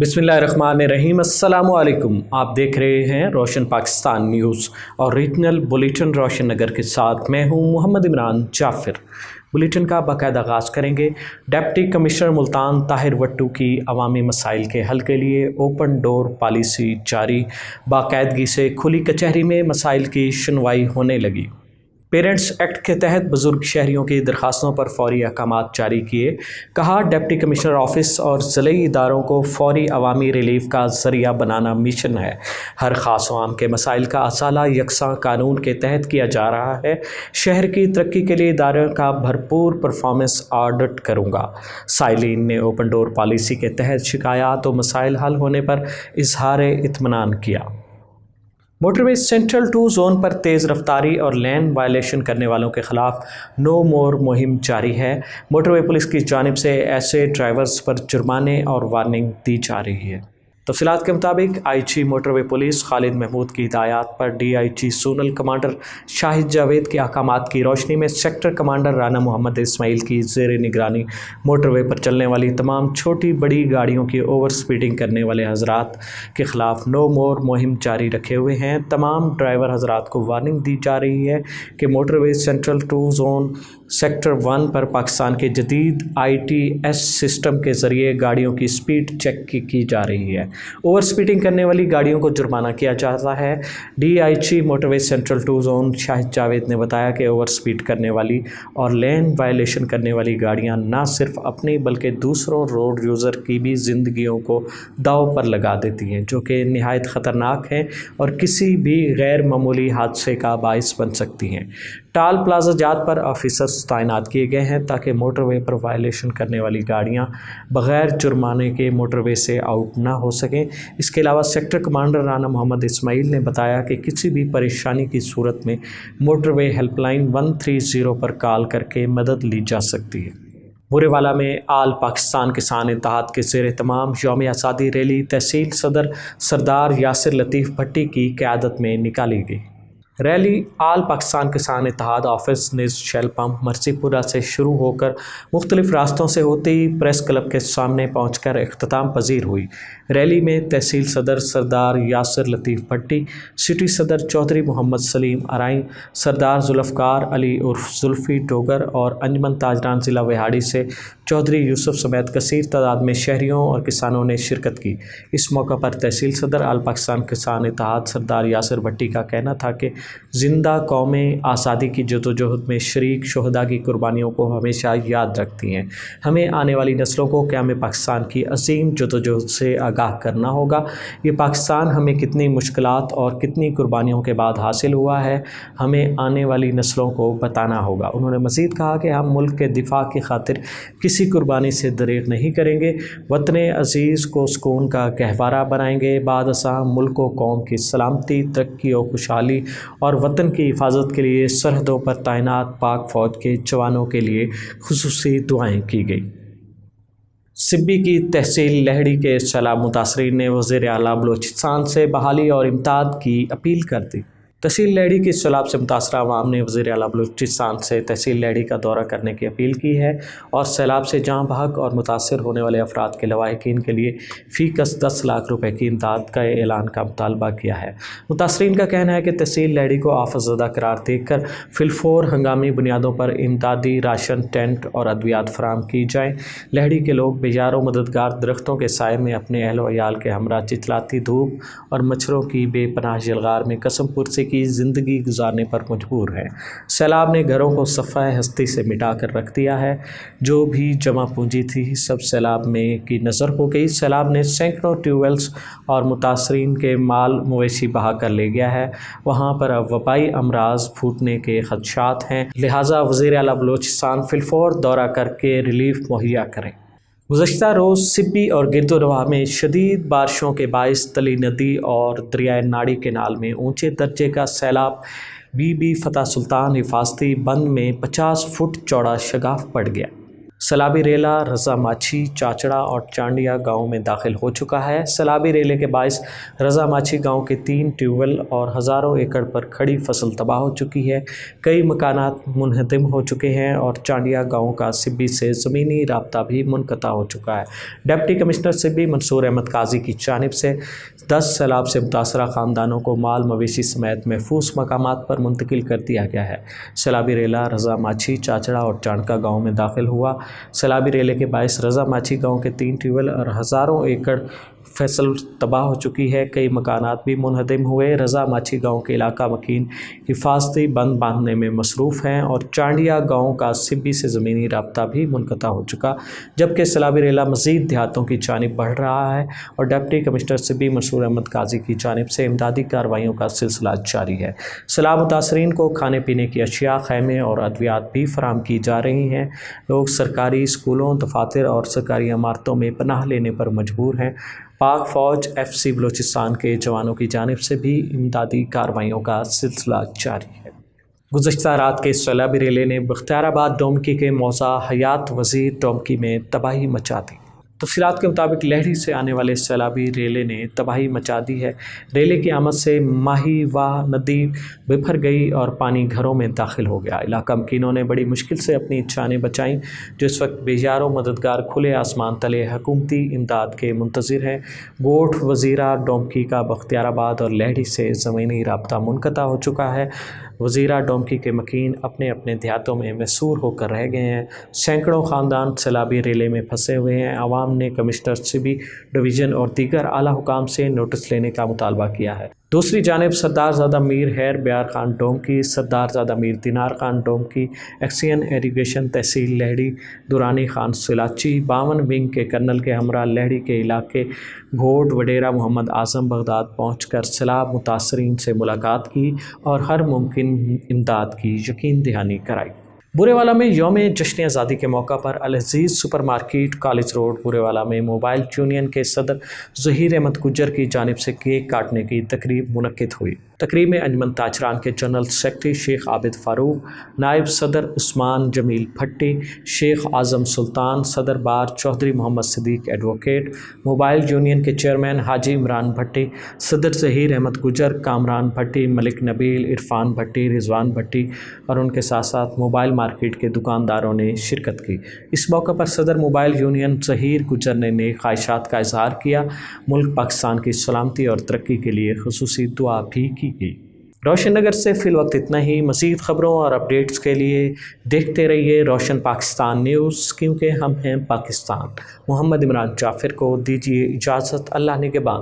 बिस्मिल्लाहिर्रहमानिर्रहीम। अस्सलामु अलैकुम। आप देख रहे हैं रोशन पाकिस्तान न्यूज़ और रीजनल बुलेटिन रोशन नगर के साथ मैं हूं मोहम्मद इमरान जाफिर। बुलेटिन का बाकायदा आगाज़ करेंगे। डिप्टी कमिश्नर मुल्तान ताहिर वट्टू की अवामी मसाइल के हल के लिए ओपन डोर पॉलिसी जारी। बाकायदगी से खुली कचहरी में मसाइल की सुनवाई होने लगी। पेरेंट्स एक्ट के तहत बुजुर्ग शहरियों की दरख्वास्तों पर फौरी अहकामात जारी किए। कहा, डिप्टी कमिश्नर ऑफिस और ज़िली इदारों को फौरी अवामी रिलीफ का ज़रिया बनाना मिशन है। हर ख़ास आवाम के मसाइल का असाला यकसा कानून के तहत किया जा रहा है। शहर की तरक्की के लिए इदारों का भरपूर परफॉर्मेंस ऑडिट करूँगा। साइलिन ने ओपन डोर पॉलिसी के तहत शिकायत और मसाइल हल होने पर इजहार इत्मीनान किया। मोटरवे सेंट्रल 2 जोन पर तेज़ रफ्तारी और लेन वायलेशन करने वालों के ख़िलाफ़ नो मोर मुहिम जारी है। मोटरवे पुलिस की जानिब से ऐसे ड्राइवर्स पर जुर्माने और वार्निंग दी जा रही है। तफसीलात के मुताबिक IG motorway police Khalid Mahmood की हिदायत पर DIG zonal commander Shahid Javed के अहकामात की रोशनी में सेक्टर कमांडर राना मोहम्मद इस्माइल की ज़ेर निगरानी मोटरवे पर चलने वाली तमाम छोटी बड़ी गाड़ियों की ओवर स्पीडिंग करने वाले हजरात के ख़िलाफ़ नो मोर मुहिम जारी रखे हुए हैं। तमाम ड्राइवर हजरात को वार्निंग दी जा रही है कि मोटरवे सेंट्रल 2 जोन सेक्टर 1 पर पाकिस्तान के जदीद ITS सिस्टम के ज़रिए गाड़ियों की स्पीड चेक की जा रही है। ओवर स्पीडिंग करने वाली गाड़ियों को जुर्माना किया जाता है। DIG motorway central 2 zone Shahid Javed ने बताया कि ओवर स्पीड करने वाली और लेन वायलेशन करने वाली गाड़ियां न सिर्फ अपनी बल्कि दूसरों रोड यूज़र की भी ज़िंदगियों को दाव पर लगा देती हैं, जो कि नहायत ख़तरनाक हैं और किसी भी गैर मामूली हादसे का बाइस बन सकती हैं। टाल प्लाजा जात पर ऑफिसर्स तैनात किए गए हैं ताकि मोटरवे पर वायलेशन करने वाली गाड़ियां बग़ैर जुर्माने के मोटरवे से आउट ना हो सकें। इसके अलावा सेक्टर कमांडर राना मोहम्मद इस्माइल ने बताया कि किसी भी परेशानी की सूरत में मोटरवे हेल्पलाइन 130 पर कॉल करके मदद ली जा सकती है। बुरेवाला में आल पाकिस्तान किसान इत्तेहाद के ज़ेर तमाम यौम आज़ादी रैली तहसील सदर सरदार यासिर लतीफ़ भट्टी की क़यादत में निकाली गई। रैली आल पाकिस्तान किसान इत्तेहाद ऑफिस निज़ शेल पंप मरसीपुरा से शुरू होकर मुख्तलिफ रास्तों से होती प्रेस क्लब के सामने पहुंचकर इख्तिताम पजीर हुई। रैली में तहसील सदर सरदार यासिर लतीफ़ भट्टी, सिटी सदर चौधरी मोहम्मद सलीम अराई, सरदार जुल्फ़कार अली उर्फ जुल्फ़ी डोगर और अंजमन ताजरान ज़िला विहाड़ी से चौधरी यूसुफ समेत कसीर तादाद में शहरियों और किसानों ने शिरकत की। इस मौका पर तहसील सदर आल पाकिस्तान किसान इत्तेहाद सरदार यासिर भट्टी का कहना था कि ज़िंदा कौमें आज़ादी की जदोजहद में शरीक शहदा की कुर्बानियों को हमेशा याद रखती हैं। हमें आने वाली नस्लों को क़याम पाकिस्तान की अजीम जदोजहद से आगाह करना होगा। ये पाकिस्तान हमें कितनी मुश्किलात और कितनी कुर्बानियों के बाद हासिल हुआ है, हमें आने वाली नस्लों को बताना होगा। उन्होंने मज़ीद कहा कि हम मुल्क के दिफा की खातिर किसी कुर्बानी से दरेग नहीं करेंगे। वतन अज़ीज़ को सुकून का गहवारा बनाएंगे। बादशाह मुल्क व कौम की सलामती, तरक्की और खुशहाली और वतन की हिफाजत के लिए सरहदों पर तैनात पाक फ़ौज के जवानों के लिए खुसूसी दुआएं की गई। सिब्बी की तहसील लहड़ी के सैलाब मुतासरीन ने वज़ीर आला बलोचिस्तान से बहाली और इमदाद की अपील कर दी। तहसील लहड़ी की सैलाब से मुतासरा अवाम ने वज़ीर आला बलूचिस्तान से तहसील लहड़ी का दौरा करने की अपील की है और सैलाब से जाँ बहक और मुतासर होने वाले अफराद के लवाहिकीन के लिए फ़ीकस 10 लाख रुपए की इमदाद का ऐलान का मुतालबा किया है। मुतासरीन का कहना है कि तहसील लहड़ी को आफतज़दा करार देकर फिलफोर हंगामी बुनियादों पर इमदादी राशन, टेंट और अद्वियात फराम की जाएँ। लहड़ी के लोग बेजारों मददगार दरख्तों के साए में अपने अहल व अयाल के हमरा चिचलाती धूप और मच्छरों की बेपनाह जलगार में कसम पुरसी की ज़िंदगी गुजारने पर मजबूर है। सैलाब ने घरों को सफ़ाए हस्ती से मिटा कर रख दिया है। जो भी जमा पूंजी थी सब सैलाब में की नज़र हो गई। सैलाब ने सैकड़ों ट्यूबवेल्स और मुतासरीन के माल मवेशी बहा कर ले गया है। वहाँ पर अब वबाई अमराज फूटने के खदशात हैं, लिहाजा वज़ीर आला बलूचिस्तान फिलफौर दौरा करके रिलीफ मुहैया करें। गुज़श्ता रोज़ सिब्बी और गिरदोनवाह में शदीद बारिशों के बाइस तली नदी और दरियाए नाड़ी केनाल में ऊंचे दर्जे का सैलाब बीबी फतह सुल्तान हिफाजती बंद में 50 फुट चौड़ा शगाफ पड़ गया। سیلابی ریلا رضا ماچھی، چاچڑا اور چانڈیا گاؤں میں داخل ہو چکا ہے۔ سیلابی ریلے کے باعث رضا ماچھی گاؤں کے 3 ٹیوب ویل اور ہزاروں ایکڑ پر کھڑی فصل تباہ ہو چکی ہے، کئی مکانات منہدم ہو چکے ہیں اور چانڈیا گاؤں کا سبی سے زمینی رابطہ بھی منقطع ہو چکا ہے۔ ڈپٹی کمشنر سبی منصور احمد قاضی کی جانب سے 10 سیلاب سے متاثرہ خاندانوں کو مال مویشی سمیت محفوظ مقامات پر منتقل کر دیا گیا ہے۔ سیلابی ریلا رضا ماچھی، چاچڑا اور چانڈکا گاؤں میں داخل ہوا۔ سیلابی ریلے کے باعث رضا ماچھی گاؤں کے 3 ٹیوب ویل اور ہزاروں ایکڑ فصل تباہ ہو چکی ہے، کئی مکانات بھی منہدم ہوئے۔ رضا ماچھی گاؤں کے علاقہ مکین حفاظتی بند باندھنے میں مصروف ہیں اور چانڈیا گاؤں کا سبی سے زمینی رابطہ بھی منقطع ہو چکا، جبکہ سیلابی ریلا مزید دیہاتوں کی جانب بڑھ رہا ہے اور ڈپٹی کمشنر سبی منصور احمد قاضی کی جانب سے امدادی کارروائیوں کا سلسلہ جاری ہے۔ سیلاب متاثرین کو کھانے پینے کی اشیاء، خیمے اور ادویات بھی فراہم کی جا رہی ہیں۔ لوگ سرکاری اسکولوں، دفاتر اور سرکاری عمارتوں میں پناہ لینے پر مجبور ہیں۔ پاک فوج FC بلوچستان کے جوانوں کی جانب سے بھی امدادی کارروائیوں کا سلسلہ جاری ہے۔ گزشتہ رات کے سیلابی ریلے نے بختیار آباد ڈومکی کے موضع حیات وزیر ڈومکی میں تباہی مچا دی۔ تفصیلات کے مطابق لہڑی سے آنے والے سیلابی ریلے نے تباہی مچا دی ہے۔ ریلے کی آمد سے ماہی واہ ندی بپھر گئی اور پانی گھروں میں داخل ہو گیا۔ علاقہ مکینوں نے بڑی مشکل سے اپنی جانیں بچائیں، جو اس وقت بے یار و مددگار کھلے آسمان تلے حکومتی امداد کے منتظر ہیں۔ گوٹھ وزیرہ ڈومکی کا بختیار آباد اور لہڑی سے زمینی رابطہ منقطع ہو چکا ہے۔ وزیرہ ڈومکی کے مکین اپنے اپنے دیہاتوں میں محصور ہو کر رہ گئے ہیں۔ سینکڑوں خاندان سیلابی ریلے میں پھنسے ہوئے ہیں۔ عوام نے کمشنر سبی ڈویژن اور دیگر اعلیٰ حکام سے نوٹس لینے کا مطالبہ کیا ہے۔ دوسری جانب سردار زادہ میر ہیر بیار خان ڈومکی، سردار زادہ میر دینار خان ڈومکی، ایکسین ایریگیشن تحصیل لہڑی، دورانی خان سلاچی، 52 ونگ کے کرنل کے ہمراہ لہڑی کے علاقے گھوٹ وڈیرہ محمد اعظم بغداد پہنچ کر سیلاب متاثرین سے ملاقات کی اور ہر ممکن امداد کی یقین دہانی کرائی۔ بورے والا میں یوم جشن آزادی کے موقع پر العزیز سپر مارکیٹ کالج روڈ بورے والا میں موبائل یونین کے صدر ظہیر احمد گجر کی جانب سے کیک کاٹنے کی تقریب منعقد ہوئی۔ تقریب میں انجمن تاجران کے جنرل سیکرٹری شیخ عابد فاروق، نائب صدر عثمان جمیل بھٹی، شیخ اعظم سلطان، صدر بار چودھری محمد صدیق ایڈوکیٹ، موبائل یونین کے چیئرمین حاجی عمران بھٹی، صدر ظہیر احمد گجر، کامران بھٹی، ملک نبیل، عرفان بھٹی، رضوان بھٹی اور ان کے ساتھ ساتھ موبائل مارکیٹ کے دکانداروں نے شرکت کی۔ اس موقع پر صدر موبائل یونین ظہیر گجر نے نیک خواہشات کا اظہار کیا۔ ملک پاکستان کی سلامتی اور ترقی کے لیے خصوصی دعا بھی کی گئی۔ روشن نگر سے فی الوقت اتنا ہی۔ مزید خبروں اور اپڈیٹس کے لیے دیکھتے رہیے روشن پاکستان نیوز، کیونکہ ہم ہیں پاکستان۔ محمد عمران جعفر کو دیجیے اجازت۔ اللہ نگہبان۔